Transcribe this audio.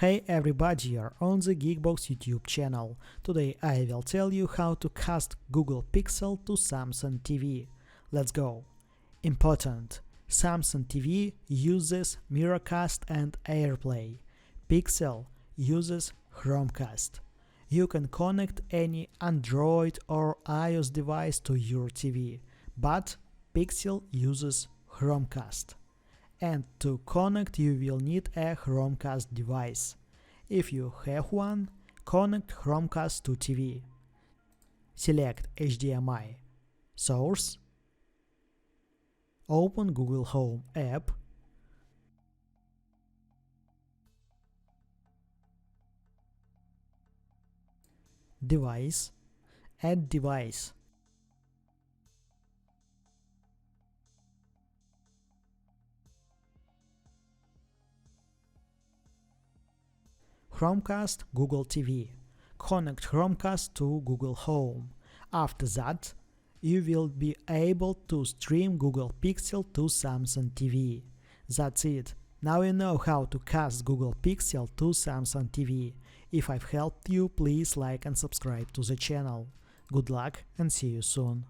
Hey everybody, you're on the Geekbox YouTube channel. Today I will tell you how to cast Google Pixel to Samsung TV. Let's go! Important: Samsung TV uses Miracast and AirPlay. Pixel uses Chromecast. You can connect any Android or iOS device to your TV, but Pixel uses Chromecast. And to connect you will need a Chromecast device. If you have one, connect Chromecast to TV. Select HDMI source. Open Google Home app. Device. Add device. Chromecast Google TV. Connect Chromecast to Google Home. After that, you will be able to stream Google Pixel to Samsung TV. That's it. Now you know how to cast Google Pixel to Samsung TV. If I've helped you, please like and subscribe to the channel. Good luck and see you soon.